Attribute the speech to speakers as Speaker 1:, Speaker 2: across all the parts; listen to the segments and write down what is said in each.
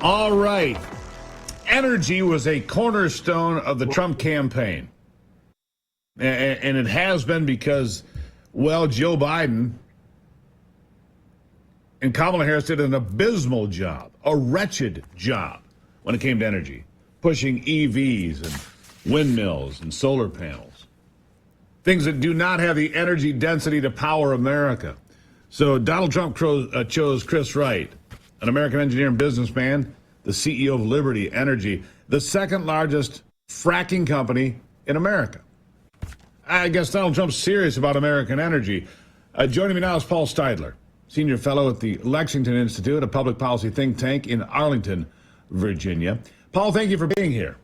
Speaker 1: All right. Energy was a cornerstone of the Trump campaign. And it has been because, well, Joe Biden and Kamala Harris did an abysmal job, a wretched job when it came to energy, pushing EVs and windmills and solar panels, things that do not have the energy density to power America. So Donald Trump chose Chris Wright, an American engineer and businessman, the CEO of Liberty Energy, the second largest fracking company in America. I guess Donald Trump's serious about American energy. Joining me now is Paul Stydler, senior fellow at the Lexington Institute, a public policy think tank in Arlington, Virginia. Paul, thank you for being here.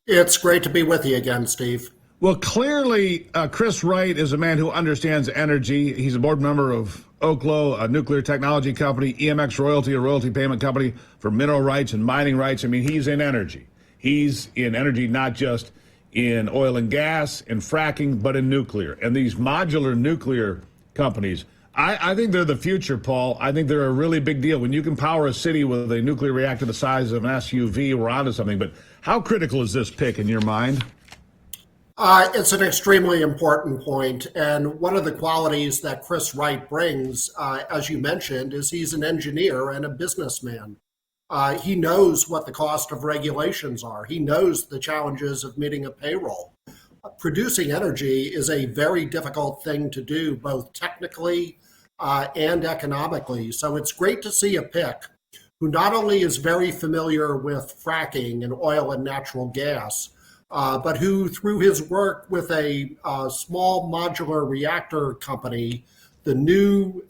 Speaker 2: It's great to be with you again, Steve.
Speaker 1: Well, clearly, Chris Wright is a man who understands energy. He's a board member of Oklo, a nuclear technology company, EMX Royalty, a royalty payment company for mineral rights and mining rights. I mean, he's in energy. He's in energy not just in oil and gas and fracking, but in nuclear. And these modular nuclear companies, I think they're the future, Paul. I think they're a really big deal. When you can power a city with a nuclear reactor the size of an SUV, we're onto something. But how critical is this pick in your mind?
Speaker 2: It's an extremely important point, and one of the qualities that Chris Wright brings, as you mentioned, is he's an engineer and a businessman. He knows what the cost of regulations are. He knows the challenges of meeting a payroll. Producing energy is a very difficult thing to do, both technically and economically. So it's great to see a pick who not only is very familiar with fracking and oil and natural gas, but who, through his work with a small modular reactor company, the new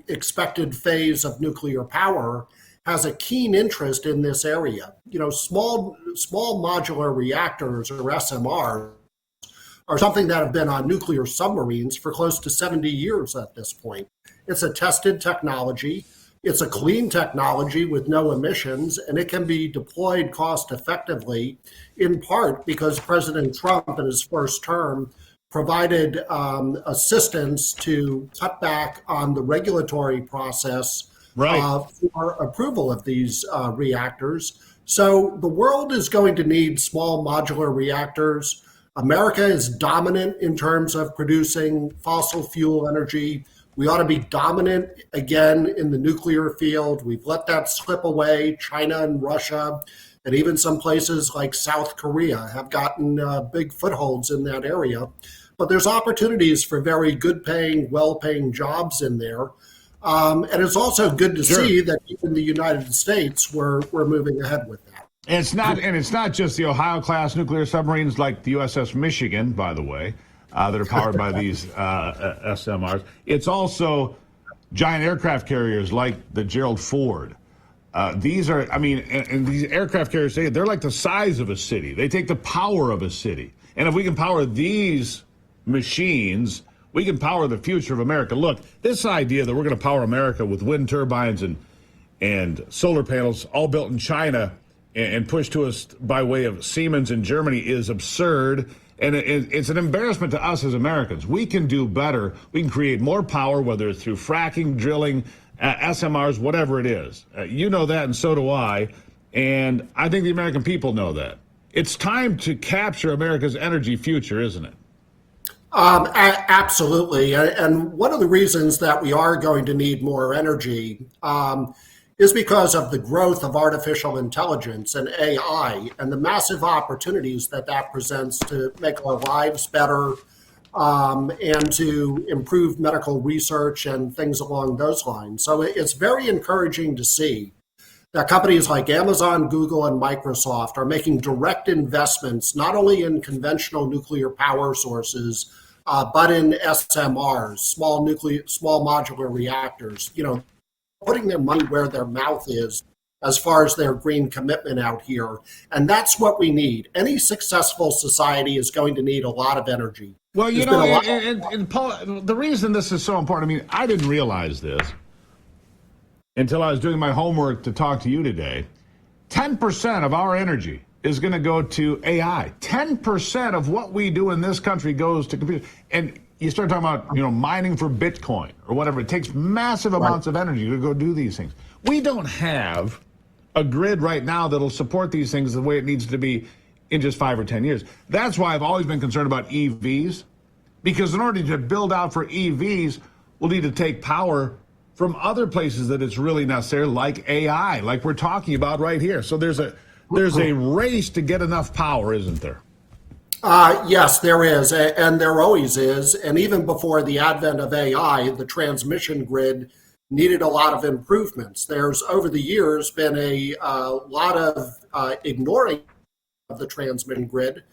Speaker 2: expected phase of nuclear power, has a keen interest in this area. You know, small modular reactors, or SMRs, are something that have been on nuclear submarines for close to 70 years at this point. It's a tested technology. It's a clean technology with no emissions, and it can be deployed cost effectively, in part because President Trump in his first term provided assistance to cut back on the regulatory process for approval of these reactors. So the world is going to need small modular reactors. America is dominant in terms of producing fossil fuel energy. We ought to be dominant again in the nuclear field. We've let that slip away. China and Russia, and even some places like South Korea have gotten big footholds in that area. But there's opportunities for very good paying, well-paying jobs in there. And it's also good to see that even the United States, we're moving ahead with that.
Speaker 1: And it's not just the Ohio-class nuclear submarines like the USS Michigan, by the way, that are powered by these SMRs. It's also giant aircraft carriers like the Gerald Ford. These are, I mean, and these aircraft carriers, they're like the size of a city. They take the power of a city. And if we can power these machines, we can power the future of America. Look, this idea that we're going to power America with wind turbines and solar panels all built in China and pushed to us by way of Siemens in Germany is absurd. And it's an embarrassment to us as Americans. We can do better. We can create more power, whether it's through fracking, drilling, SMRs, whatever it is. You know that, and so do I. And I think the American people know that. It's time to capture America's energy future, isn't it?
Speaker 2: Absolutely. And one of the reasons that we are going to need more energy is because of the growth of artificial intelligence and AI and the massive opportunities that presents to make our lives better and to improve medical research and things along those lines. So it's very encouraging to see that companies like Amazon, Google, and Microsoft are making direct investments, not only in conventional nuclear power sources, but in SMRs, small modular reactors, putting their money where their mouth is as far as their green commitment out here. And that's what we need. Any successful society is going to need a lot of energy.
Speaker 1: Well, and Paul, the reason this is so important, I mean, I didn't realize this until I was doing my homework to talk to you today. 10% of our energy is going to go to AI. 10% of what we do in this country goes to computers. And you start talking about, mining for Bitcoin or whatever. It takes massive amounts of energy to go do these things. We don't have a grid right now that'll support these things the way it needs to be in just 5 or 10 years. That's why I've always been concerned about EVs, because in order to build out for EVs, we'll need to take power from other places that it's really necessary, like AI, like we're talking about right here. So there's a race to get enough power, isn't there?
Speaker 2: Yes, there is, and there always is. And even before the advent of AI, the transmission grid needed a lot of improvements. There's, over the years, been a lot of ignoring of the transmission grid,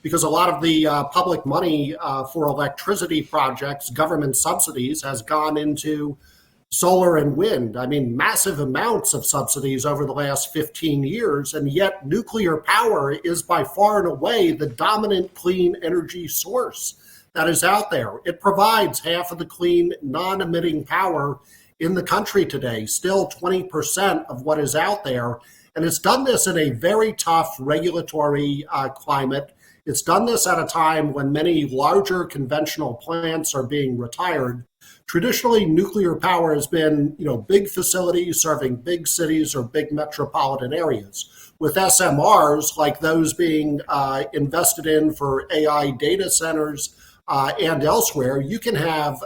Speaker 2: because a lot of the public money for electricity projects, government subsidies, has gone into solar and wind. I mean, massive amounts of subsidies over the last 15 years, and yet nuclear power is by far and away the dominant clean energy source that is out there. It provides half of the clean, non-emitting power in the country today, still 20% of what is out there. And it's done this in a very tough regulatory climate. It's done this at a time when many larger conventional plants are being retired. Traditionally, nuclear power has been, big facilities serving big cities or big metropolitan areas. With SMRs, like those being invested in for AI data centers and elsewhere, you can have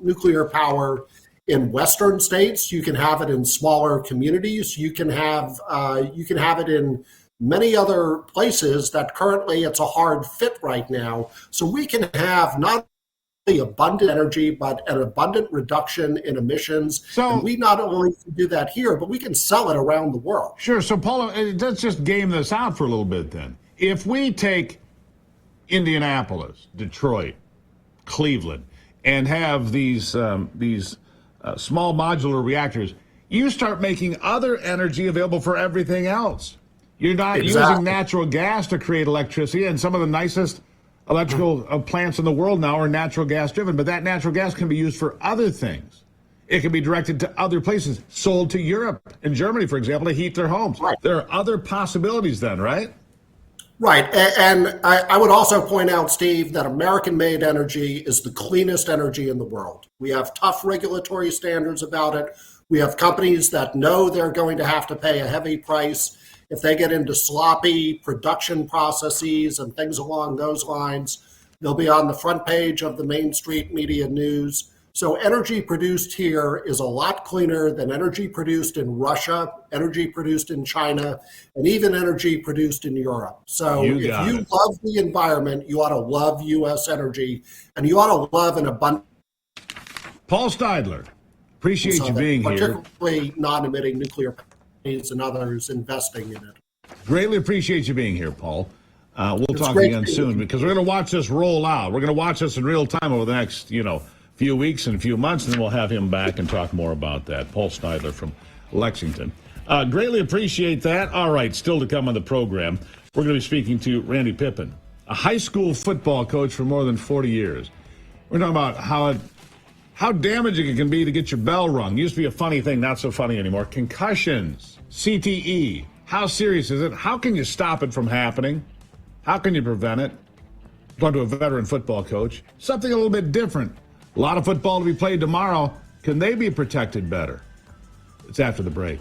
Speaker 2: nuclear power in Western states. You can have it in smaller communities. You can have it in many other places that currently it's a hard fit right now. So we can have not only abundant energy, but an abundant reduction in emissions. And we not only can do that here, but we can sell it around the world.
Speaker 1: Sure. So, Paula, let's just game this out for a little bit then. If we take Indianapolis, Detroit, Cleveland, and have these small modular reactors, you start making other energy available for everything else. You're not using natural gas to create electricity, and some of the nicest electrical plants in the world now are natural gas driven, but that natural gas can be used for other things. It can be directed to other places, sold to Europe and Germany, for example, to heat their homes. Right. There are other possibilities then, right?
Speaker 2: Right. And I would also point out, Steve, that American-made energy is the cleanest energy in the world. We have tough regulatory standards about it. We have companies that know they're going to have to pay a heavy price if they get into sloppy production processes and things along those lines. They'll be on the front page of the Main Street media news. So energy produced here is a lot cleaner than energy produced in Russia, energy produced in China, and even energy produced in Europe. So if you love the environment, you ought to love U.S. energy, and you ought to love an abundant.
Speaker 1: Paul Stydler, appreciate you being here.
Speaker 2: Particularly non-emitting nuclear companies and others investing in it.
Speaker 1: Greatly appreciate you being here, Paul. We'll talk again soon, because we're going to watch this roll out. We're going to watch this in real time over the next, few weeks and a few months, and then we'll have him back and talk more about that. Paul Stydler from Lexington. Greatly appreciate that. All right, still to come on the program, we're going to be speaking to Randy Pippen, a high school football coach for more than 40 years. We're talking about how damaging it can be to get your bell rung. Used to be a funny thing, not so funny anymore. Concussions, CTE. How serious is it? How can you stop it from happening? How can you prevent it? Talk to a veteran football coach. Something a little bit different. A lot of football to be played tomorrow. Can they be protected better? It's after the break.